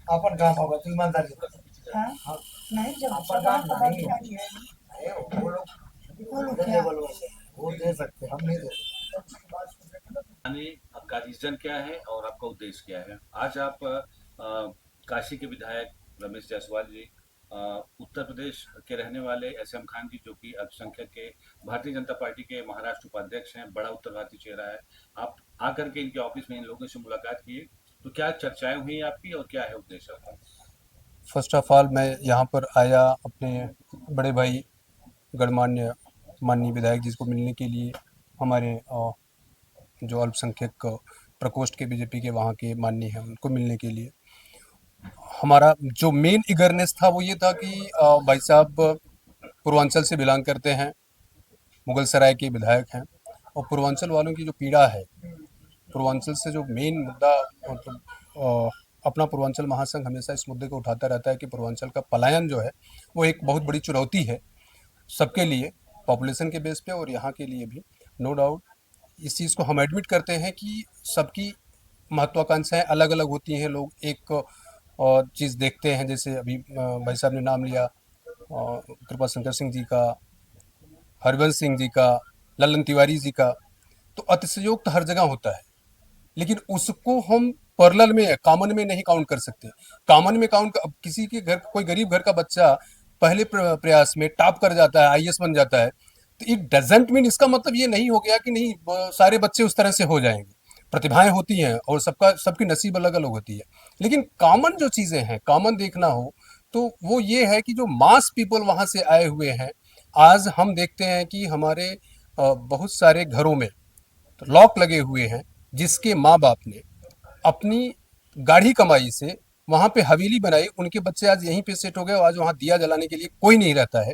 आपण काम बाबा तू ईमानदारी से हाँ हाँ नहीं, जब अपन सभा काम का बात नहीं क्या है? है वो लोग बोलो देने क्या? वालों से वो दे सकते हम नहीं दे सकते। यानी आपका रीजन क्या है और आपका उद्देश्य क्या है? आज आप काशी के विधायक रमेश जायसवाल जी, उत्तर प्रदेश के रहने वाले एसएम खान जी जो कि अल्पसंख्यक के भारतीय जनता पार्टी के महाराष्ट्र उपाध्यक्ष हैं, बड़ा उत्तर भारतीय चेहरा है। आप आकर के इनके ऑफिस में इन लोगों से मुलाकात किए, तो क्या चर्चाएं हुई आपकी और क्या है उद्देश्य आपका? फर्स्ट ऑफ ऑल मैं यहाँ पर आया अपने बड़े भाई गणमान्य माननीय विधायक जी को मिलने के लिए। हमारे जो अल्पसंख्यक प्रकोष्ठ के बीजेपी के वहाँ के माननीय हैं उनको मिलने के लिए। हमारा जो मेन इगरनेस था वो ये था कि भाई साहब पूर्वांचल से बिलोंग करते हैं, मुगल सराय के विधायक हैं, और पूर्वांचल वालों की जो पीड़ा है, पूर्वांचल से जो मेन मुद्दा, मतलब अपना पूर्वांचल महासंघ हमेशा इस मुद्दे को उठाता रहता है कि पूर्वांचल का पलायन जो है वो एक बहुत बड़ी चुनौती है सबके लिए, पॉपुलेशन के बेस पे और यहाँ के लिए भी। नो डाउट इस चीज़ को हम एडमिट करते हैं कि सबकी महत्वाकांक्षाएं अलग अलग होती हैं। लोग एक चीज़ देखते हैं, जैसे अभी भाई साहब ने नाम लिया कृपा शंकर सिंह जी का, हरवंश सिंह जी का, ललन तिवारी जी का, तो अतिशयोक्त हर जगह होता है, लेकिन उसको हम पैरेलल में कॉमन में नहीं काउंट कर सकते। कॉमन में काउंट, अब किसी के घर कोई गरीब घर का बच्चा पहले प्रयास में टॉप कर जाता है, आईएएस बन जाता है, तो इट डजेंट मीन, इसका मतलब ये नहीं हो गया कि नहीं सारे बच्चे उस तरह से हो जाएंगे। प्रतिभाएं होती हैं और सबका सबकी नसीब अलग अलग होती है, लेकिन कॉमन जो चीजें हैं, कॉमन देखना हो तो वो ये है कि जो मास पीपल वहां से आए हुए हैं, आज हम देखते हैं कि हमारे बहुत सारे घरों में लॉक लगे हुए हैं, जिसके माँ बाप ने अपनी गाढ़ी कमाई से वहां पे हवेली बनाई, उनके बच्चे आज यहीं पे सेट हो गए और आज वहां दिया जलाने के लिए कोई नहीं रहता है।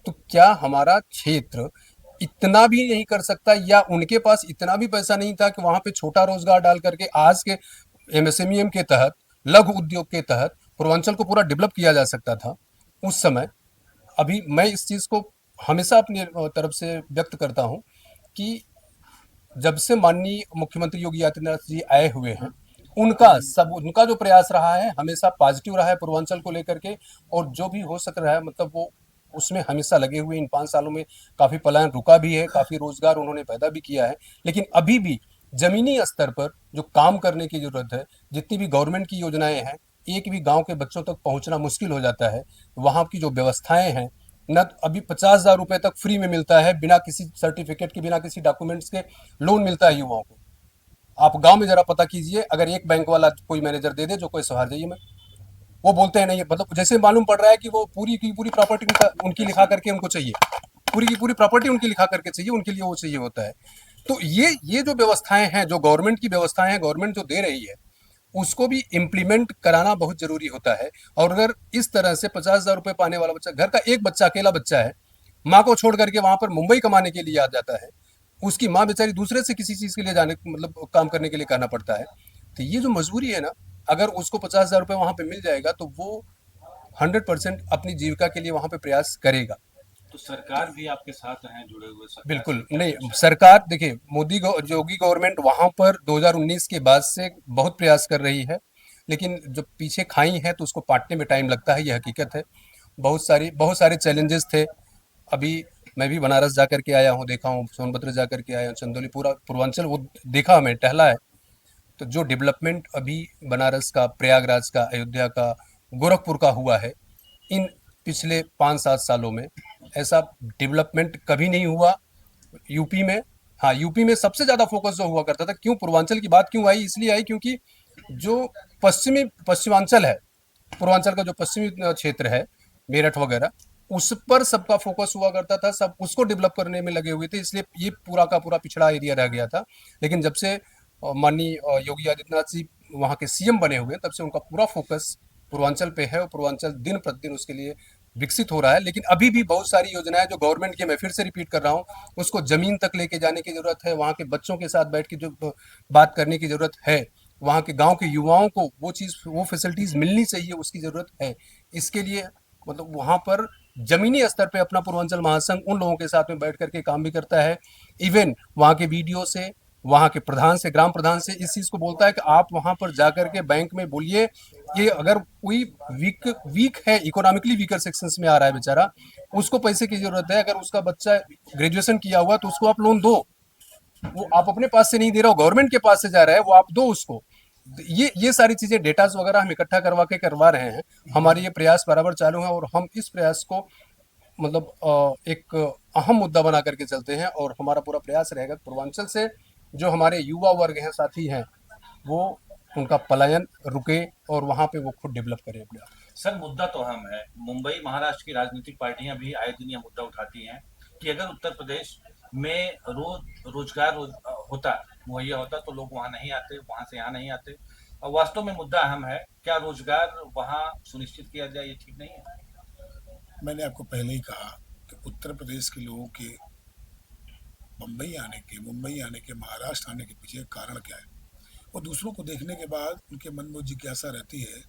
तो क्या हमारा क्षेत्र इतना भी नहीं कर सकता, या उनके पास इतना भी पैसा नहीं था कि वहां पे छोटा रोजगार डाल करके आज के एमएसएमईएम के तहत, लघु उद्योग के तहत पूर्वांचल को पूरा डेवलप किया जा सकता था उस समय। अभी मैं इस चीज को हमेशा अपनी तरफ से व्यक्त करता हूं कि जब से माननीय मुख्यमंत्री योगी आदित्यनाथ जी आए हुए हैं, उनका जो प्रयास रहा है हमेशा पॉजिटिव रहा है पूर्वांचल को लेकर के, और जो भी हो सक रहा है मतलब वो उसमें हमेशा लगे हुए। इन 5 सालों में काफी पलायन रुका भी है, काफी रोजगार उन्होंने पैदा भी किया है, लेकिन अभी भी जमीनी स्तर पर जो काम करने की जरूरत है, जितनी भी गवर्नमेंट की योजनाएं हैं, एक भी गांव के बच्चों तक पहुंचना मुश्किल हो जाता है। वहां की जो व्यवस्थाएं हैं, न अभी 50,000 रुपए तक फ्री में मिलता है, बिना किसी सर्टिफिकेट के, बिना किसी डॉक्यूमेंट्स के लोन मिलता है युवाओं को। आप गांव में जरा पता कीजिए, अगर एक बैंक वाला कोई मैनेजर दे दे जो कोई सहार जाइए में, वो बोलते हैं नहीं, मतलब जैसे मालूम पड़ रहा है कि वो पूरी की पूरी प्रॉपर्टी उनकी लिखा करके उनको चाहिए, पूरी की पूरी प्रॉपर्टी उनकी लिखा करके चाहिए, उनके लिए वो चाहिए होता है। तो ये जो व्यवस्थाएं हैं, जो गवर्नमेंट की व्यवस्थाएं हैं, गवर्नमेंट जो दे रही है, उसको भी इम्प्लीमेंट कराना बहुत जरूरी होता है। और अगर इस तरह से 50,000 रुपए पाने वाला बच्चा, घर का एक बच्चा, अकेला बच्चा है, माँ को छोड़ करके वहां पर मुंबई कमाने के लिए आ जाता है, उसकी माँ बेचारी दूसरे से किसी चीज के लिए जाने, मतलब काम करने के लिए करना पड़ता है। तो ये जो मजबूरी है ना, अगर उसको 50,000 रुपये वहां पे मिल जाएगा तो वो 100% अपनी जीविका के लिए वहां पे प्रयास करेगा। तो सरकार भी आपके साथ हैं जुड़े हुए, सरकार से बिल्कुल क्या नहीं, कुछ है? सरकार देखिए, योगी गवर्नमेंट वहां पर 2019 के बाद से बहुत प्रयास कर रही है, लेकिन जो पीछे खाई है तो उसको पाटने में टाइम लगता है, ये हकीकत है। बहुत सारे चैलेंजेस थे। अभी मैं भी बनारस जा करके आया हूँ, देखा हूँ, सोनभद्र जा करके आया हूँ, चंदौली, पूरा पूर्वांचल वो देखा, हमें टहला है। तो जो डेवलपमेंट अभी बनारस का, प्रयागराज का, अयोध्या का, गोरखपुर का हुआ है इन पिछले 5-7 सालों में, ऐसा डेवलपमेंट कभी नहीं हुआ यूपी में। हाँ, यूपी में सबसे ज्यादा फोकस जो हुआ करता था, क्यों पूर्वांचल की बात क्यों आई, इसलिए आई क्योंकि जो पश्चिमांचल है, पूर्वांचल का जो पश्चिमी क्षेत्र है, मेरठ वगैरह, उस पर सबका फोकस हुआ करता था, सब उसको डेवलप करने में लगे हुए थे, इसलिए ये पूरा का पूरा पिछड़ा एरिया रह गया था। लेकिन जब से माननीय योगी आदित्यनाथ जी वहाँ के सीएम बने हुए, तब से उनका पूरा फोकस पूर्वांचल पे है, और पूर्वांचल दिन प्रतिदिन उसके लिए विकसित हो रहा है, लेकिन अभी भी बहुत सारी योजनाएं जो गवर्नमेंट की, मैं फिर से रिपीट कर रहा हूँ, उसको जमीन तक लेके जाने की जरूरत है। वहाँ के बच्चों के साथ बैठ के जो बात करने की जरूरत है, वहाँ के गांव के युवाओं को वो चीज़, वो फैसिलिटीज मिलनी चाहिए, उसकी जरूरत है। इसके लिए मतलब वहाँ पर जमीनी स्तर पे अपना पूर्वांचल महासंघ उन लोगों के साथ में बैठ करके काम भी करता है। इवन वहाँ के बीडीओ से, वहाँ के प्रधान से, ग्राम प्रधान से इस चीज़ को बोलता है कि आप वहाँ पर जाकर के बैंक में बोलिए कि अगर कोई वीक वीक है, इकोनॉमिकली वीकर सेक्शंस में आ रहा है बेचारा, उसको पैसे की जरूरत है, अगर उसका बच्चा ग्रेजुएशन किया हुआ तो उसको आप लोन दो। वो आप अपने पास से नहीं दे रहे हो, गवर्नमेंट के पास से जा रहा है, वो आप दो उसको। ये सारी चीजें, डेटास वगैरह हम इकट्ठा करवा रहे हैं। हमारे ये प्रयास बराबर चालू है, और हम इस प्रयास को मतलब एक अहम मुद्दा बना करके चलते हैं, और हमारा पूरा प्रयास रहेगा पूर्वांचल से जो हमारे युवा वर्ग हैं, साथी हैं, वो उनका पलायन रुके और वहाँ पे वो खुद डेवलप करें अपने आप। सर, मुद्दा तो अहम है। मुंबई महाराष्ट्र की राजनीतिक पार्टियां भी आए दिन यह मुद्दा उठाती हैं कि अगर उत्तर प्रदेश में रोजगार होता, मुहैया होता, तो लोग वहां नहीं आते, वहां से यहाँ नहीं आते। और वास्तव में मुद्दा अहम है, क्या रोजगार वहां सुनिश्चित किया जाए, ये ठीक नहीं है? मैंने आपको पहले ही कहा कि उत्तर प्रदेश के लोगों के मुंबई आने के, महाराष्ट्र आने के पीछे कारण क्या है। वो दूसरों को देखने के बाद उनके मन में जिज्ञासा रहती है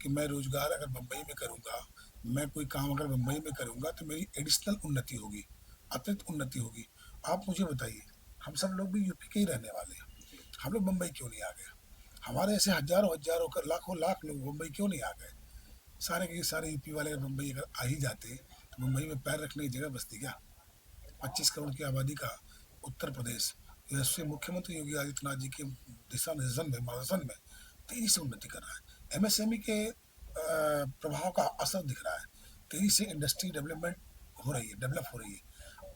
कि मैं रोजगार अगर मुंबई में करूँगा, मैं कोई काम अगर मुंबई में करूँगा तो मेरी एडिशनल उन्नति होगी, अतिरिक्त उन्नति होगी। आप मुझे बताइए, हम सब लोग भी यूपी के ही रहने वाले हैं, हम लोग मुंबई क्यों नहीं आ गए? हमारे ऐसे हजारों हजारों कर लाखों लाख लोग मुंबई क्यों नहीं आ गए? सारे के सारे यूपी वाले अगर मुंबई अगर आ ही जाते तो मुंबई में पैर रखने की जगह बचती क्या? 25 करोड़ की आबादी का उत्तर प्रदेश, यशस्वी मुख्यमंत्री योगी आदित्यनाथ जी के दिशा निर्देशन में, मार्गदर्शन में तेजी से उन्नति कर रहा है। एमएसएमई के प्रभाव का असर दिख रहा है, तेजी से इंडस्ट्री डेवलपमेंट हो रही है, डेवलप हो रही है।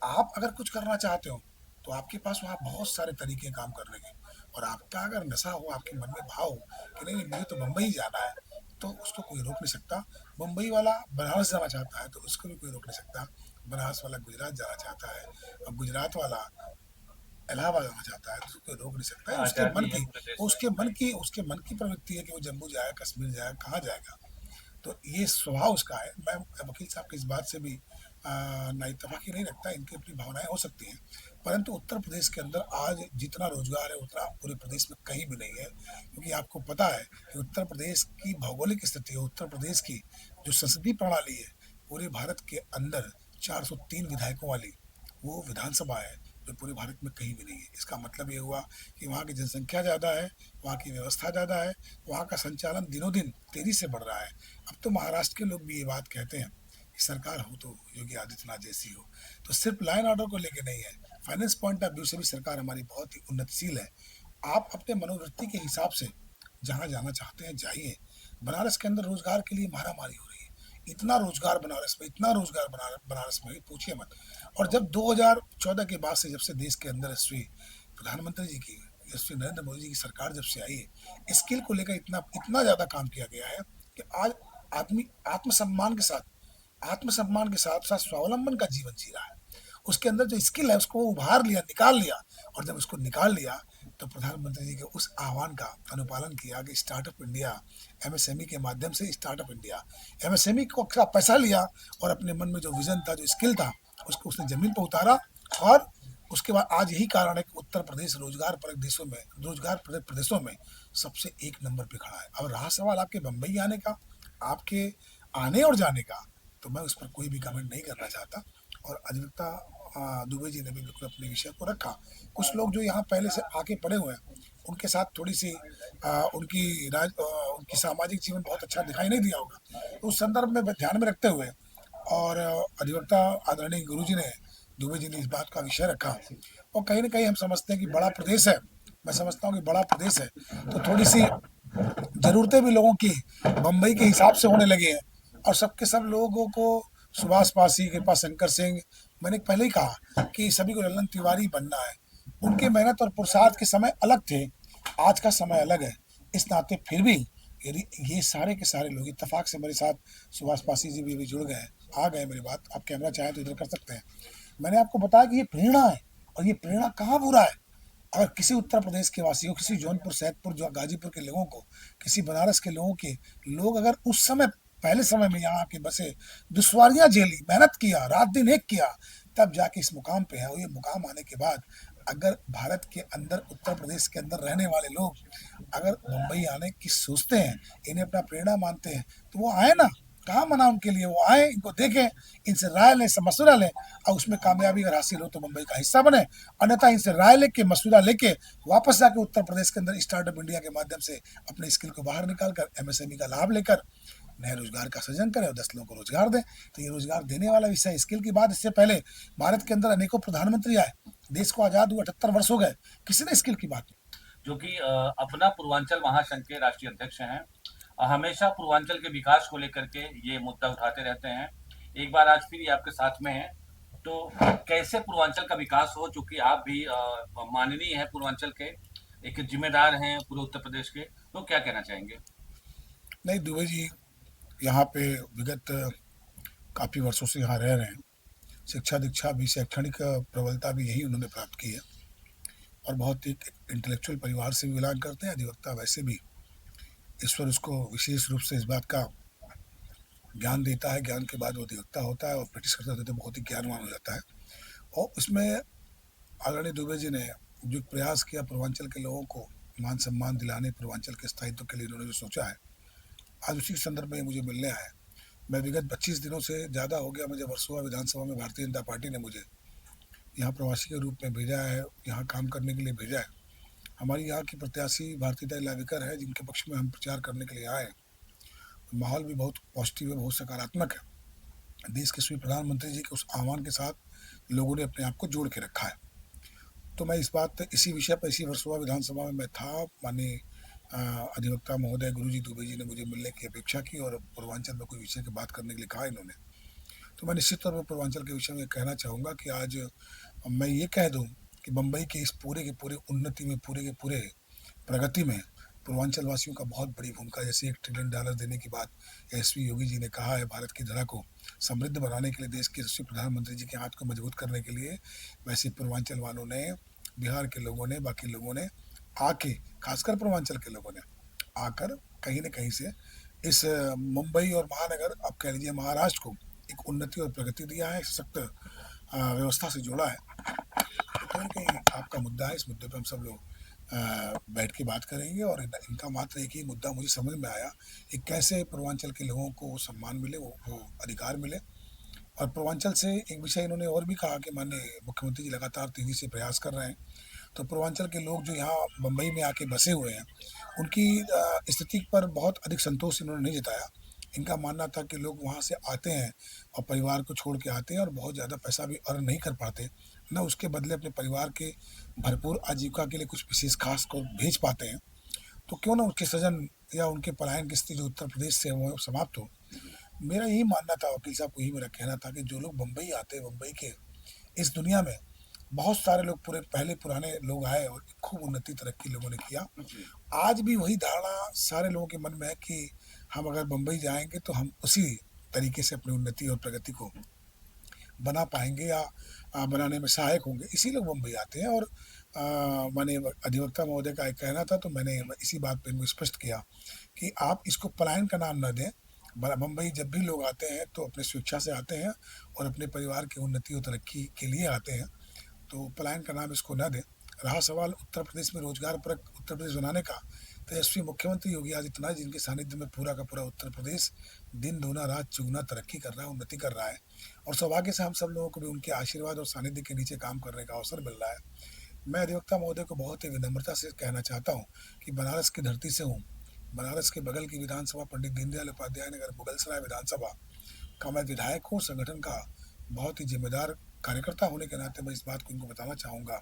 आप अगर कुछ करना चाहते हो तो आपके पास वहाँ बहुत सारे तरीके हैं काम करने के, और आपका अगर नशा हो, आपके मन में भाव हो कि नहीं मुझे तो मुंबई जाना है, तो उसको कोई रोक नहीं सकता। मुंबई वाला बनारस जाना चाहता है तो उसको भी कोई रोक नहीं सकता। बनारस वाला गुजरात जाना चाहता है, और गुजरात वाला इलाहाबाद जाना चाहता है, तो उसको कोई रोक नहीं सकता है। आजादी है पूरे देश में। उसके मन की प्रवृत्ति है कि वो जम्मू जाए, कश्मीर जाए, कहाँ जाएगा। तो ये स्वभाव उसका है। मैं वकील साहब की इस बात से भी नाइतफाकी नहीं रखता, इनकी अपनी भावनाएं हो सकती हैं, परंतु उत्तर प्रदेश के अंदर आज जितना रोजगार है उतना पूरे प्रदेश में कहीं भी नहीं है। क्योंकि आपको पता है कि उत्तर प्रदेश की भौगोलिक स्थिति है, उत्तर प्रदेश की जो संसदीय प्रणाली है, पूरे भारत के अंदर 403 विधायकों वाली वो विधानसभा है, जो पूरे भारत में कहीं भी नहीं है। इसका मतलब ये हुआ कि वहाँ की जनसंख्या ज़्यादा है, वहाँ की व्यवस्था ज़्यादा है, वहाँ का संचालन दिनों दिन तेजी से बढ़ रहा है। अब तो महाराष्ट्र के लोग भी ये बात कहते हैं कि सरकार हो तो योगी आदित्यनाथ जैसी हो। तो सिर्फ लाइन ऑर्डर को लेके नहीं है, फाइनेंस पॉइंट ऑफ व्यू से भी सरकार हमारी बहुत ही उन्नतशील है। आप अपने मनोवृत्ति के हिसाब से जहाँ जाना चाहते हैं जाइए। बनारस के अंदर रोजगार के लिए मारामारी हो रही है, इतना रोजगार बनारस में, इतना रोजगार बनारस में, पूछिए मत। और जब 2014 के बाद से, जब से देश के अंदर यशस्वी प्रधानमंत्री जी की, यशस्वी नरेंद्र मोदी जी की सरकार जब से आई है, स्किल को लेकर इतना इतना ज़्यादा काम किया गया है कि आज आदमी आत्मसम्मान के साथ साथ स्वावलंबन का जीवन जी रहा है। उसके अंदर जो स्किल है उसको उभार लिया, निकाल लिया, और जब उसको निकाल लिया तो प्रधानमंत्री जी के उस आह्वान का अनुपालन किया कि स्टार्टअप इंडिया, एमएसएमई के माध्यम से स्टार्टअप इंडिया, एमएसएमई को का पैसा लिया और अपने मन में जो विजन था, जो स्किल था, उसको उसने जमीन पर उतारा। और उसके बाद आज यही कारण है कि उत्तर प्रदेश रोजगार प्रदेशों में सबसे एक नंबर पे खड़ा है। अब रहा सवाल आपके मुंबई आने का, आपके आने और जाने का, तो मैं उस पर कोई भी कमेंट नहीं करना चाहता। और अधिवक्ता दुबे जी ने भी बिल्कुल अपने विषय को रखा। कुछ लोग जो यहाँ पहले से आके पड़े हुए हैं, उनके साथ थोड़ी सी उनकी सामाजिक जीवन बहुत अच्छा दिखाई नहीं दिया होगा, तो उस संदर्भ में ध्यान में रखते हुए और अधिवक्ता आदरणीय गुरु जी ने, दुबे जी ने इस बात का विषय रखा। और कहीं ना कहीं हम समझते हैं कि बड़ा प्रदेश है, मैं समझता हूँ कि बड़ा प्रदेश है, तो थोड़ी सी ज़रूरतें भी लोगों की बम्बई के हिसाब से होने लगी हैं। और सबके सब लोगों को सुभाष पासी, कृपा शंकर सिंह, मैंने पहले ही कहा कि सभी को ललन तिवारी बनना है। उनके मेहनत और पुरुषार्थ के समय अलग थे, आज का समय अलग है। इस नाते फिर भी यदि ये सारे के सारे लोग इत्तेफाक से मेरे साथ, सुभाष पासी जी भी जुड़ गए, आ गए मेरी बात, आप कैमरा चाहें तो इधर कर सकते हैं। मैंने आपको बताया कि ये प्रेरणा है, और ये प्रेरणा कहाँ बुरा है। अगर किसी उत्तर प्रदेश के वासियों, किसी जौनपुर, सैदपुर, जो गाजीपुर के लोगों को, किसी बनारस के लोगों के लोग अगर उस समय पहले समय में यहाँ आके बसे, दुश्वारियां झेली, मेहनत किया, रात दिन एक किया, तब जाके इस मुकाम पे है। और ये मुकाम आने के बाद अगर भारत के अंदर, उत्तर प्रदेश के अंदर रहने वाले लोग अगर मुंबई आने की सोचते हैं, इन्हें अपना प्रेरणा मानते हैं, तो वो आए ना, कहाँ मना उनके लिए, वो आए, इनको देखें, इनसे राय लें, मशुरा लें, और उसमें कामयाबी अगर हासिल हो तो मुंबई का हिस्सा बने, अन्यथा इनसे राय लेके, मशुरा लेके वापस जाके उत्तर प्रदेश के अंदर स्टार्टअप इंडिया के माध्यम से अपने स्किल को बाहर निकाल कर एमएसएमई का लाभ लेकर नए रोजगार का सृजन करें और 10 लोगों को रोजगार दें। तो ये रोजगार देने वाला विषय स्किल की बात। इससे पहले भारत के अंदर अनेकों प्रधानमंत्री आए, देश को आजाद हुए 78 वर्ष हो गए, किसी ने स्किल की बात नहीं। जो कि अपना पूर्वांचल महासंघ के राष्ट्रीय अध्यक्ष हैं, हमेशा पूर्वांचल के विकास को लेकर के ये मुद्दा उठाते रहते हैं। एक बार आज फिर ये आपके साथ में है, तो कैसे पूर्वांचल का विकास हो, चूंकि आप भी माननीय हैं पूर्वांचल के, एक जिम्मेदार हैं पूरे उत्तर प्रदेश के, तो क्या कहना चाहेंगे? नहीं, दुबे जी यहाँ पे विगत काफ़ी वर्षों से यहाँ रह रहे हैं, शिक्षा दीक्षा भी, शैक्षणिक प्रबलता भी यही उन्होंने प्राप्त की है, और बहुत ही इंटेलेक्चुअल परिवार से भी बिलोंग करते हैं। अधिवक्ता वैसे भी ईश्वर उसको विशेष रूप से इस बात का ज्ञान देता है, ज्ञान के बाद वो अधिवक्ता होता है और प्रैक्टिस करते होते बहुत ही ज्ञानवान हो जाता है। और उसमें आदरणीय दुबे जी ने जो प्रयास किया पूर्वांचल के लोगों को मान सम्मान दिलाने, पूर्वांचल के स्थायित्व के लिए उन्होंने जो सोचा है, आज उसी के संदर्भ में मुझे मिलने आया। मैं विगत 25 दिनों से ज़्यादा हो गया मुझे वर्सोवा विधानसभा में भारतीय जनता पार्टी ने मुझे यहाँ प्रवासी के रूप में भेजा है, यहाँ काम करने के लिए भेजा है। हमारी यहाँ की प्रत्याशी भारतीय लाविकर है, जिनके पक्ष में हम प्रचार करने के लिए आए। माहौल भी बहुत पॉजिटिव है, बहुत सकारात्मक है। देश के श्री प्रधानमंत्री जी के उस आह्वान के साथ लोगों ने अपने आप को जोड़ के रखा है। तो मैं इसी विषय पर, इसी वर्सोवा विधानसभा में मैं था। माननीय अधिवक्ता महोदय गुरुजी दुबे जी ने मुझे मिलने की अपेक्षा की और पूर्वांचल में कोई विषय की बात करने के लिए कहा इन्होंने। तो मैं निश्चित तौर पर पूर्वांचल के विषय में कहना चाहूँगा कि आज मैं ये कह दूँ कि मुंबई के इस पूरे के पूरे उन्नति में, पूरे के पूरे प्रगति में पूर्वांचल वासियों का बहुत बड़ी भूमिका। जैसे $1 ट्रिलियन देने की बात एसपी योगी जी ने कहा है, भारत की धरा को समृद्ध बनाने के लिए, देश के यशस्वी प्रधानमंत्री जी के हाथ को मजबूत करने के लिए, वैसे पूर्वांचल वालों ने, बिहार के लोगों ने, बाकी लोगों ने आके, खासकर पूर्वांचल के लोगों ने आकर कहीं न कहीं से इस मुंबई और महानगर, आप कह लीजिए महाराष्ट्र को एक उन्नति और प्रगति दिया है, सशक्त व्यवस्था से जोड़ा है। तो कहीं न कहीं आपका मुद्दा है, इस मुद्दे पर हम सब लोग बैठ के बात करेंगे। और इनका मात्र एक ही मुद्दा मुझे समझ में आया कि कैसे पूर्वांचल के लोगों को वो सम्मान मिले, वो अधिकार मिले। और पूर्वांचल से एक विषय इन्होंने और भी कहा कि माननीय मुख्यमंत्री जी लगातार तेजी से प्रयास कर रहे हैं। तो पूर्वांचल के लोग जो यहाँ मुंबई में आके बसे हुए हैं, उनकी स्थिति पर बहुत अधिक संतोष इन्होंने नहीं जताया। इनका मानना था कि लोग वहाँ से आते हैं और परिवार को छोड़ के आते हैं और बहुत ज़्यादा पैसा भी अर्न नहीं कर पाते, न उसके बदले अपने परिवार के भरपूर आजीविका के लिए कुछ विशेष खास को भेज पाते हैं। तो क्यों ना उनके सृजन या उनके पलायन की स्थिति जो उत्तर प्रदेश से वो समाप्त हो। मेरा यही मानना था, वकील साहब को यही मेरा कहना था कि जो लोग मुंबई आते हैं, मुंबई के इस दुनिया में बहुत सारे लोग पुराने लोग आए और खूब उन्नति तरक्की लोगों ने किया। आज भी वही धारणा सारे लोगों के मन में है कि हम अगर मुंबई जाएंगे तो हम उसी तरीके से अपनी उन्नति और प्रगति को बना पाएंगे या बनाने में सहायक होंगे, इसी लोग मुंबई आते हैं। और मैंने अधिवक्ता महोदय का एक कहना था, तो मैंने इसी बात पर इनको स्पष्ट किया कि आप इसको पलायन का नाम न दें। मुंबई जब भी लोग आते हैं तो अपने स्वेच्छा से आते हैं और अपने परिवार की उन्नति और तरक्की के लिए आते हैं, तो पलायन का नाम इसको न दें। रहा सवाल उत्तर प्रदेश में रोजगार परक उत्तर प्रदेश बनाने का, तो यशस्वी मुख्यमंत्री योगी आदित्यनाथ जिनके सानिध्य में पूरा का पूरा उत्तर प्रदेश दिन दूना रात चौगुना तरक्की कर रहा है, उन्नति कर रहा है। और सौभाग्य से हम सब लोगों को भी उनके आशीर्वाद और सानिध्य के नीचे काम करने का अवसर मिल रहा है। मैं अधिवक्ता महोदय को बहुत ही विनम्रता से कहना चाहता हूँ कि बनारस की धरती से हूँ, बनारस के बगल की विधानसभा पंडित दीनदयाल उपाध्याय नगर मुगलसराय विधानसभा का मैं विधायक हूँ। संगठन का बहुत ही जिम्मेदार कार्यकर्ता होने के नाते मैं इस बात को इनको बताना चाहूँगा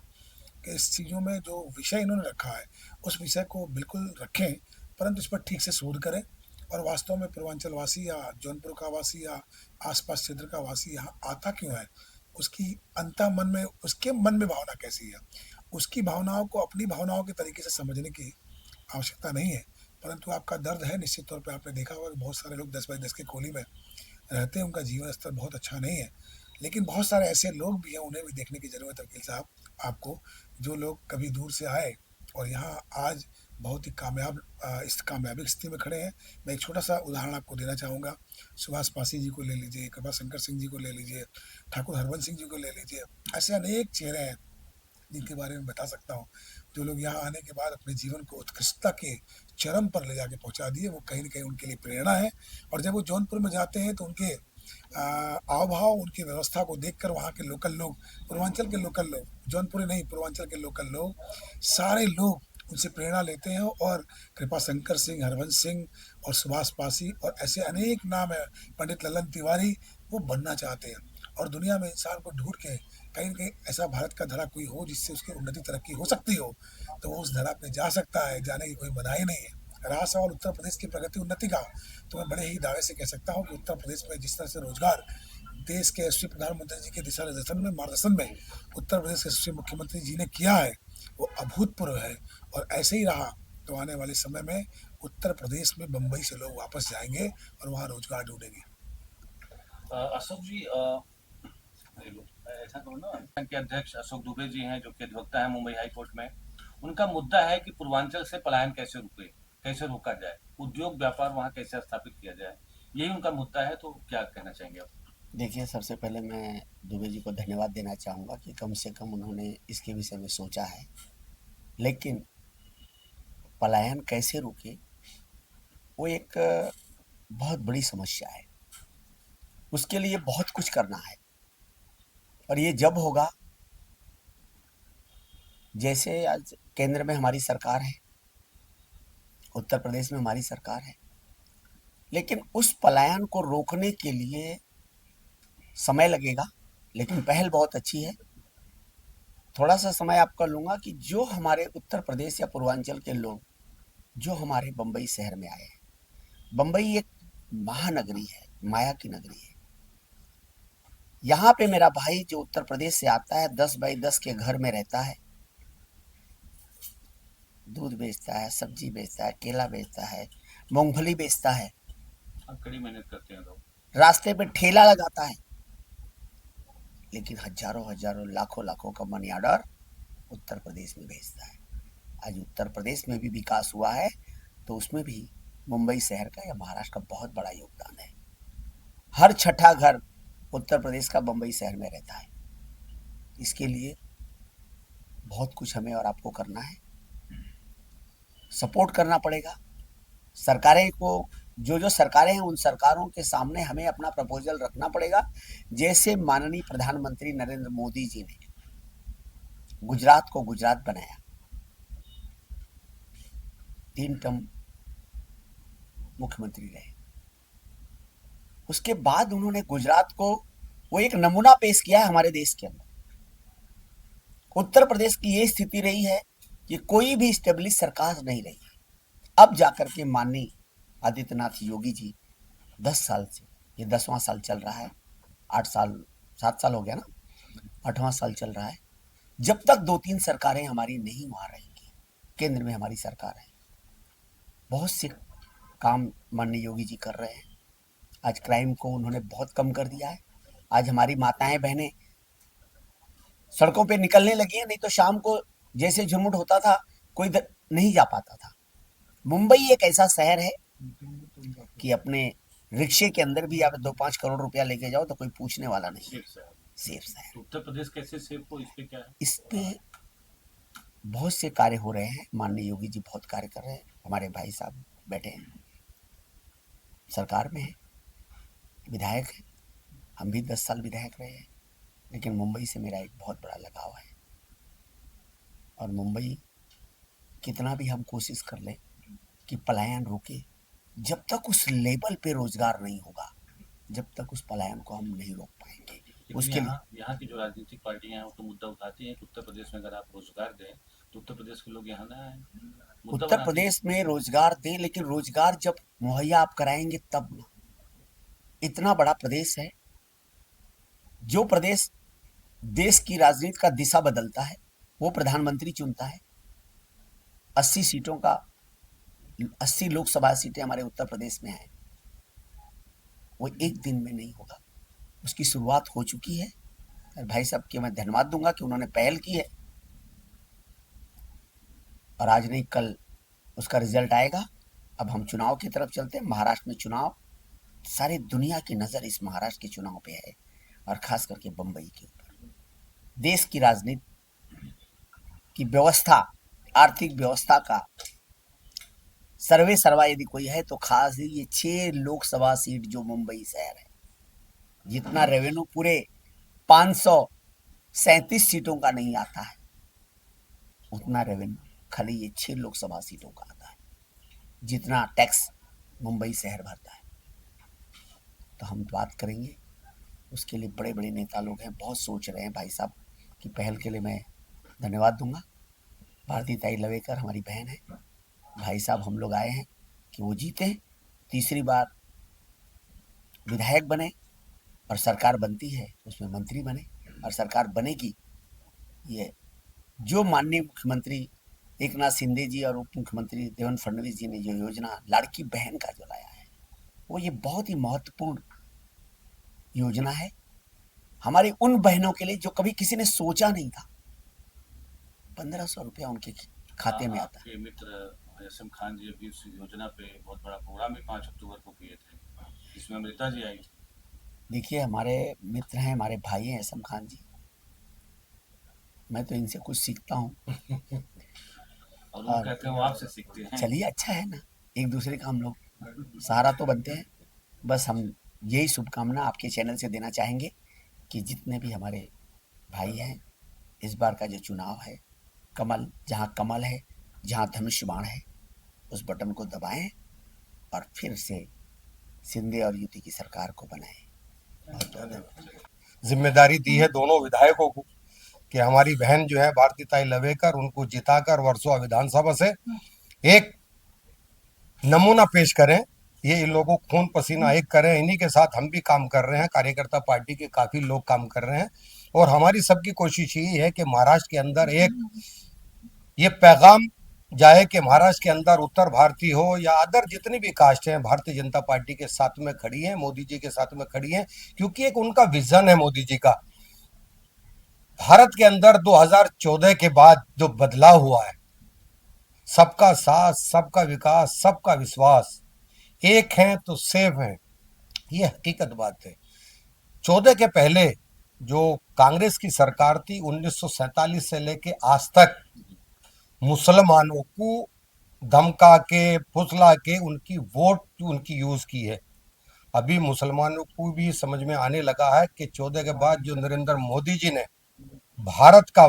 कि इस चीज़ों में जो विषय इन्होंने रखा है, उस विषय को बिल्कुल रखें, परंतु इस पर ठीक से शोध करें। और वास्तव में पूर्वांचल वासी या जौनपुर का वासी या आसपास क्षेत्र का वासी यहाँ आता क्यों है, उसकी अंतः मन में, उसके मन में भावना कैसी है, उसकी भावनाओं को अपनी भावनाओं के तरीके से समझने की आवश्यकता नहीं है। परंतु आपका दर्द है, निश्चित तौर पे आपने देखा होगा कि बहुत सारे लोग 10 बाई 10 के कोली में रहते हैं, उनका जीवन स्तर बहुत अच्छा नहीं है। लेकिन बहुत सारे ऐसे लोग भी हैं, उन्हें भी देखने की ज़रूरत है वकील साहब आपको, जो लोग कभी दूर से आए और यहाँ आज बहुत ही कामयाब इस कामयाबी की स्थिति में खड़े हैं। मैं एक छोटा सा उदाहरण आपको देना चाहूँगा। सुभाष पासी जी को ले लीजिए, कृपा शंकर सिंह जी को ले लीजिए, ठाकुर हरवंश सिंह जी को ले लीजिए। ऐसे अनेक चेहरे हैं जिनके बारे में बता सकता हूँ, जो लोग यहाँ आने के बाद अपने जीवन को उत्कृष्टता के चरम पर ले जाके पहुँचा दिए। वो कहीं न कहीं उनके लिए प्रेरणा है। और जब वो जौनपुर में जाते हैं तो उनके हाव भाव, उनकी व्यवस्था को देखकर वहाँ के लोकल लोग, पूर्वांचल के लोकल लोग, जौनपुरी नहीं पूर्वांचल के लोकल लोग, सारे लोग उनसे प्रेरणा लेते हैं। और कृपा शंकर सिंह, हरवंश सिंह और सुभाष पासी और ऐसे अनेक नाम है, पंडित ललन तिवारी, वो बनना चाहते हैं। और दुनिया में इंसान को ढूंढ के कहीं न कहीं ऐसा भारत का धरा कोई हो जिससे उसकी उन्नति तरक्की हो सकती हो, तो वो उस धरा पे जा सकता है। जाने की कोई मनाही नहीं है। रहा सवाल उत्तर प्रदेश की प्रगति उन्नति का, तो मैं बड़े ही दावे से कह सकता हूँ कि उत्तर प्रदेश में जिस तरह से रोजगार देश के यशस्वी प्रधानमंत्री जी के दिशा मार्गदर्शन में उत्तर प्रदेश के यशस्वी मुख्यमंत्री जी ने किया है, वो अभूतपूर्व है। और ऐसे ही रहा तो आने वाले समय में उत्तर प्रदेश में बम्बई से लोग वापस जाएंगे और वहाँ रोजगार ढूंढेंगे। अशोक जी, ऐसा करो ना, बैंक के अध्यक्ष अशोक दुबे जी हैं जो कि अधिवक्ता है मुंबई हाई कोर्ट में। उनका मुद्दा है कि पूर्वांचल से पलायन कैसे रुके, कैसे रोका जाए, उद्योग व्यापार वहाँ कैसे स्थापित किया जाए, यही उनका मुद्दा है। तो क्या कहना चाहेंगे आप? देखिए, सबसे पहले मैं दुबे जी को धन्यवाद देना चाहूँगा कि कम से कम उन्होंने इसके विषय में सोचा है। लेकिन पलायन कैसे रुके, वो एक बहुत बड़ी समस्या है। उसके लिए बहुत कुछ करना है और ये जब होगा, जैसे आज केंद्र में हमारी सरकार है, उत्तर प्रदेश में हमारी सरकार है, लेकिन उस पलायन को रोकने के लिए समय लगेगा। लेकिन पहल बहुत अच्छी है। थोड़ा सा समय आपका लूँगा कि जो हमारे उत्तर प्रदेश या पूर्वांचल के लोग जो हमारे बम्बई शहर में आए हैं, बम्बई एक महानगरी है, माया की नगरी है। यहाँ पे मेरा भाई जो उत्तर प्रदेश से आता है, 10 बाई 10 के घर में रहता है, दूध बेचता है, सब्जी बेचता है, केला बेचता है, मूंगफली बेचता है, आप कड़ी मेहनत करते हैं लोग, रास्ते पे ठेला लगाता है, लेकिन हजारों हजारों लाखों लाखों का मनी ऑर्डर उत्तर प्रदेश में भेजता है। आज उत्तर प्रदेश में भी विकास हुआ है, तो उसमें भी मुंबई शहर का या महाराष्ट्र का बहुत बड़ा योगदान है। हर छठा घर उत्तर प्रदेश का मुंबई शहर में रहता है। इसके लिए बहुत कुछ हमें और आपको करना है, सपोर्ट करना पड़ेगा। सरकारें को, जो सरकारें हैं, उन सरकारों के सामने हमें अपना प्रपोजल रखना पड़ेगा। जैसे माननीय प्रधानमंत्री नरेंद्र मोदी जी ने गुजरात को गुजरात बनाया, 3 टर्म मुख्यमंत्री रहे, उसके बाद उन्होंने गुजरात को वो एक नमूना पेश किया है हमारे देश के अंदर। उत्तर प्रदेश की ये स्थिति रही है कि कोई भी स्टेब्लिश सरकार नहीं रही है। अब जाकर के माननीय आदित्यनाथ योगी जी 10 साल से, ये 10वां साल चल रहा है, 8 साल 7 साल हो गया ना, 8वां साल चल रहा है। जब तक 2-3 सरकारें हमारी नहीं वहाँ रहेंगी, केंद्र में हमारी सरकार है, बहुत से काम माननीय योगी जी कर रहे हैं। आज क्राइम को उन्होंने बहुत कम कर दिया है। आज हमारी माताएं बहनें सड़कों पे निकलने लगी हैं, नहीं तो शाम को जैसे झुरमुट होता था कोई नहीं जा पाता था। मुंबई एक ऐसा शहर है कि अपने रिक्शे के अंदर भी आप 2-5 करोड़ रुपया लेके जाओ तो कोई पूछने वाला नहीं है। सेफ शहर। तो उत्तर प्रदेश कैसे सेफ हो, इस पे क्या है? इस पे बहुत से कार्य हो रहे हैं। माननीय योगी जी बहुत कार्य कर रहे हैं। हमारे भाई साहब बैठे हैं, सरकार में है, विधायक है, हम भी 10 साल विधायक रहे हैं। लेकिन मुंबई से मेरा एक बहुत बड़ा लगाव है और मुंबई कितना भी हम कोशिश कर लें कि पलायन रुके, जब तक उस लेवल पे रोजगार नहीं होगा, जब तक उस पलायन को हम नहीं रोक पाएंगे। उसके लिए यहाँ की जो राजनीतिक पार्टियां हैं वो तो मुद्दा उठाती हैं कि उत्तर प्रदेश में अगर आप रोजगार दें तो उत्तर प्रदेश के लोग यहाँ ना आए, मुद्दा उत्तर बनाती प्रदेश में रोजगार दें, लेकिन रोजगार जब मुहैया आप कराएंगे तब ना। इतना बड़ा प्रदेश है, जो प्रदेश देश की राजनीति का दिशा बदलता है वो प्रधानमंत्री चुनता है। 80 सीटों का 80 लोकसभा सीटें हमारे उत्तर प्रदेश में हैं, वो एक दिन में नहीं होगा, उसकी शुरुआत हो चुकी है। और भाई साहब के मैं धन्यवाद दूंगा कि उन्होंने पहल की है। और आज नहीं कल उसका रिजल्ट आएगा। अब हम चुनाव की तरफ चलते हैं। महाराष्ट्र में चुनाव, सारी दुनिया की नज़र इस महाराष्ट्र के चुनाव पे है और खास करके बम्बई के ऊपर। देश की राजनीति की व्यवस्था, आर्थिक व्यवस्था का सर्वे सर्वा यदि कोई है तो खास ये 6 लोकसभा सीट जो मुंबई शहर है, जितना रेवेन्यू पूरे 537 सीटों का नहीं आता है, उतना रेवेन्यू खाली ये 6 लोकसभा सीटों का आता है, जितना टैक्स मुंबई शहर भरता है। तो हम बात करेंगे, उसके लिए बड़े बड़े नेता लोग हैं, बहुत सोच रहे हैं। भाई साहब की पहल के लिए मैं धन्यवाद दूंगा। भारतीताई लवेकर हमारी बहन है। भाई साहब हम लोग आए हैं कि वो जीते, तीसरी बार विधायक बने और सरकार बनती है उसमें मंत्री बने और सरकार बनेगी। ये जो माननीय मुख्यमंत्री एकनाथ शिंदे जी और उप मुख्यमंत्री देवेंद्र फडणवीस जी ने जो योजना लाड़की बहन का जो लाया है, वो ये बहुत ही महत्वपूर्ण योजना है हमारी उन बहनों के लिए जो कभी किसी ने सोचा नहीं था। 1500 रुपया उनके खाते में आता है। आपके मित्र एसएम खान जी अभी उस योजना पे बहुत बड़ा प्रोग्राम भी 5 अक्टूबर को किए थे, जिसमें अमृता जी आई। देखिए हमारे मित्र हैं, हमारे भाई हैं एसएम खान जी, मैं तो इनसे कुछ सीखता हूँ। और वो कहते हैं वो आपसे सीखते हैं। चलिए अच्छा है ना, एक दूसरे का हम लोग सहारा तो बनते हैं। बस हम यही शुभकामना आपके चैनल से देना चाहेंगे कि जितने भी हमारे भाई हैं, इस बार का जो चुनाव है, कमल है, जहाँ धनुष बाण है, उस बटन को दबाएं और फिर से शिंदे और युति की सरकार को बनाएं। बहुत बहुत धन्यवाद। जिम्मेदारी दी है दोनों विधायकों को कि हमारी बहन जो है भारतीताई लवेकर, उनको जिताकर वर्सोवा विधानसभा से एक नमूना पेश करें। ये इन लोगों को खून पसीना एक करें। इन्हीं के साथ हम भी काम कर रहे हैं, कार्यकर्ता पार्टी के काफी लोग काम कर रहे हैं और हमारी सबकी कोशिश यही है कि महाराष्ट्र के अंदर एक ये पैगाम जाए कि महाराष्ट्र के अंदर उत्तर भारतीय हो या अदर जितनी भी कास्ट हैं, भारतीय जनता पार्टी के साथ में खड़ी हैं, मोदी जी के साथ में खड़ी हैं, क्योंकि एक उनका विजन है मोदी जी का। भारत के अंदर 2014 के बाद जो बदलाव हुआ है, सबका साथ, सबका विकास, सबका विश्वास, एक हैं तो सेफ हैं, ये हकीकत बात है। 14 के पहले जो कांग्रेस की सरकार थी, 1947 से लेके आज तक मुसलमानों को धमका के, फुसला के उनकी वोट उनकी यूज की है। अभी मुसलमानों को भी समझ में आने लगा है कि 14 के बाद जो नरेंद्र मोदी जी ने भारत का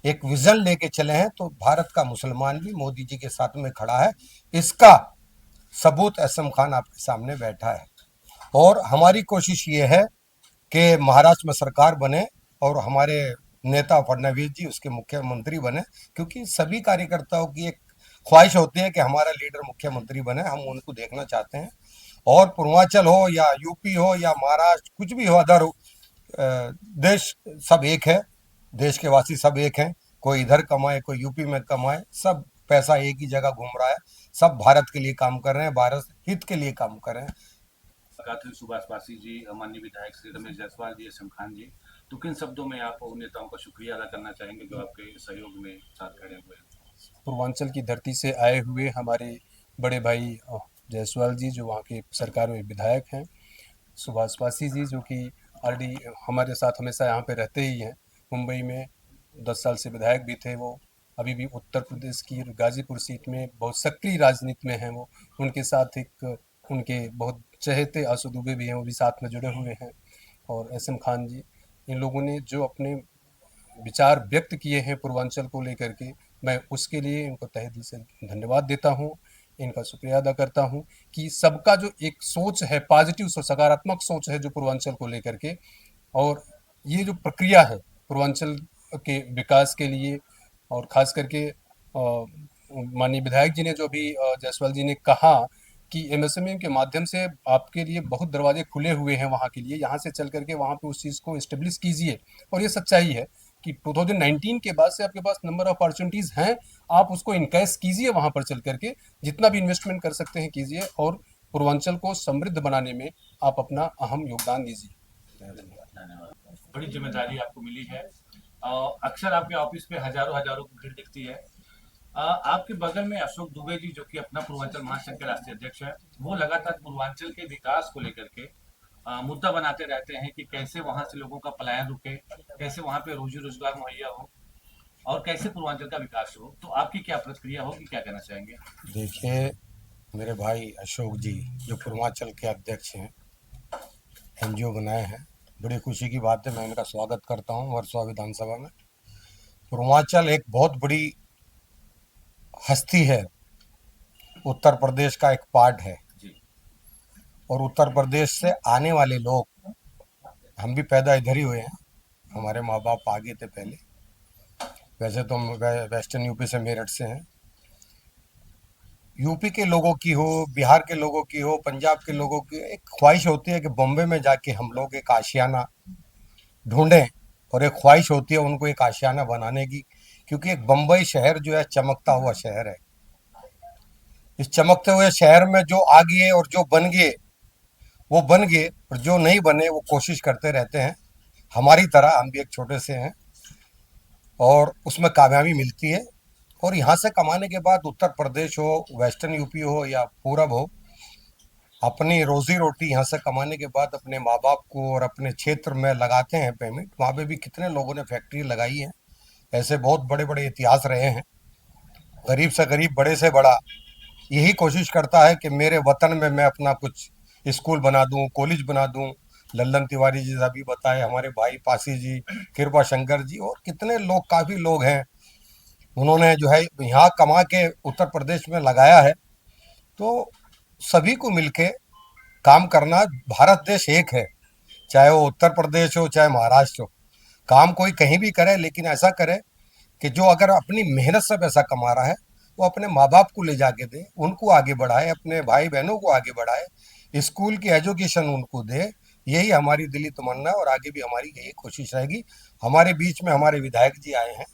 एक विजन लेके चले हैं, तो भारत का मुसलमान भी मोदी जी के साथ में खड़ा है। इसका सबूत एसएम खान आपके सामने बैठा है और हमारी कोशिश ये है कि महाराष्ट्र में सरकार बने और हमारे नेता फडणवीस जी उसके मुख्यमंत्री बने, क्योंकि सभी कार्यकर्ताओं की एक ख्वाहिश होती है कि हमारा लीडर मुख्यमंत्री बने। हम उनको देखना चाहते हैं और पूर्वांचल हो या यूपी हो या महाराष्ट्र, कुछ भी हो, अदर हो, देश सब एक है, देश के वासी सब एक हैं। कोई इधर कमाए, कोई यूपी में कमाए, सब पैसा एक ही जगह घूम रहा है। सब भारत के लिए काम कर रहे हैं, भारत हित के लिए काम कर रहे हैं। सुभाष पासी जी, माननीय विधायक श्री रमेश जायसवाल जी, एसएम खान जी, तो किन शब्दों में आप उन नेताओं का शुक्रिया अदा करना चाहेंगे जो आपके सहयोग में साथ खड़े हुए हैं? पूर्वांचल की धरती से आए हुए हमारे बड़े भाई जायसवाल जी, जो वहाँ के सरकार में विधायक हैं, सुभाष पासी जी, जो कि ऑलरेडी हमारे साथ हमेशा यहाँ पे रहते ही हैं, मुंबई में 10 साल से विधायक भी थे। वो अभी भी उत्तर प्रदेश की गाजीपुर सीट में बहुत सक्रिय राजनीति में हैं। वो उनके साथ एक उनके बहुत चहेते आशु दुबे भी हैं, वो भी साथ में जुड़े हुए हैं। और एसएम खान जी, इन लोगों ने जो अपने विचार व्यक्त किए हैं पूर्वांचल को लेकर के, मैं उसके लिए इनको तहे दिल से धन्यवाद देता हूँ, इनका शुक्रिया अदा करता हूँ कि सबका जो एक सोच है, पॉजिटिव सोच, सकारात्मक सोच है जो पूर्वांचल को लेकर के, और ये जो प्रक्रिया है पूर्वांचल के विकास के लिए, और ख़ास करके माननीय विधायक जी ने जो भी जायसवाल जी ने कहा कि एमएसएमई के माध्यम से आपके लिए बहुत दरवाजे खुले हुए हैं वहाँ के लिए, यहाँ से चल करके वहाँ पे उस चीज़ को इस्टेब्लिश कीजिए। और ये सच्चाई है कि 2019 के बाद से आपके पास नंबर ऑफ अपॉर्चुनिटीज़ हैं, आप उसको इनकैश कीजिए, वहाँ पर चल करके जितना भी इन्वेस्टमेंट कर सकते हैं कीजिए और पूर्वांचल को समृद्ध बनाने में आप अपना अहम योगदान दीजिए। धन्यवाद। बड़ी जिम्मेदारी आपको मिली है। अक्सर आपके ऑफिस पे हजारों हजारों की भीड़ दिखती है, आपके बगल में अशोक दुबे जी, जो कि अपना पूर्वांचल महासंघ के राष्ट्रीय अध्यक्ष है, वो लगातार पूर्वांचल के विकास को लेकर के मुद्दा बनाते रहते हैं कि कैसे वहां से लोगों का पलायन रुके, कैसे वहां पे रोजी रोजगार मुहैया हो और कैसे पूर्वांचल का विकास हो। तो आपकी क्या प्रतिक्रिया होगी, क्या कहना चाहेंगे? देखिए, मेरे भाई अशोक जी जो पूर्वांचल के अध्यक्ष हैं, एनजीओ बनाए हैं, बड़ी खुशी की बात है। मैं इनका स्वागत करता हूँ वर्सोवा विधानसभा में। पूर्वांचल एक बहुत बड़ी हस्ती है, उत्तर प्रदेश का एक पार्ट है। जी। और उत्तर प्रदेश से आने वाले लोग, हम भी पैदा इधर ही हुए हैं, हमारे माँ बाप आगे थे पहले। वैसे तो हम वेस्टर्न यूपी से, मेरठ से हैं। यूपी के लोगों की हो, बिहार के लोगों की हो, पंजाब के लोगों की एक ख्वाहिश होती है कि बॉम्बे में जाके हम लोग एक आशियाना ढूंढें, और एक ख्वाहिश होती है उनको एक आशियाना बनाने की, क्योंकि एक बम्बई शहर जो है चमकता हुआ शहर है। इस चमकते हुए शहर में जो आ गए और जो बन गए वो बन गए, और जो नहीं बने वो कोशिश करते रहते हैं। हमारी तरह हम भी एक छोटे से हैं और उसमें कामयाबी मिलती है। और यहाँ से कमाने के बाद उत्तर प्रदेश हो, वेस्टर्न यूपी हो या पूरब हो, अपनी रोजी रोटी यहाँ से कमाने के बाद अपने माँ बाप को और अपने क्षेत्र में लगाते हैं पेमेंट। वहाँ पे भी कितने लोगों ने फैक्ट्री लगाई है, ऐसे बहुत बड़े बड़े इतिहास रहे हैं। गरीब से गरीब, बड़े से बड़ा यही कोशिश करता है कि मेरे वतन में मैं अपना कुछ स्कूल बना दूं, कॉलेज बना दूं। लल्लन तिवारी जी अभी बताए, हमारे भाई पासी जी, कृपा शंकर जी, और कितने लोग, काफ़ी लोग हैं, उन्होंने जो है यहाँ कमा के उत्तर प्रदेश में लगाया है। तो सभी को मिलके काम करना, भारत देश एक है, चाहे वो उत्तर प्रदेश हो चाहे महाराष्ट्र हो। काम कोई कहीं भी करे, लेकिन ऐसा करे कि जो अगर अपनी मेहनत से पैसा कमा रहा है वो अपने माँ बाप को ले जाके दे, उनको आगे बढ़ाए, अपने भाई बहनों को आगे बढ़ाए, स्कूल की एजुकेशन उनको दे। यही हमारी दिली तमन्ना है और आगे भी हमारी यही कोशिश रहेगी। हमारे बीच में हमारे विधायक जी आए हैं,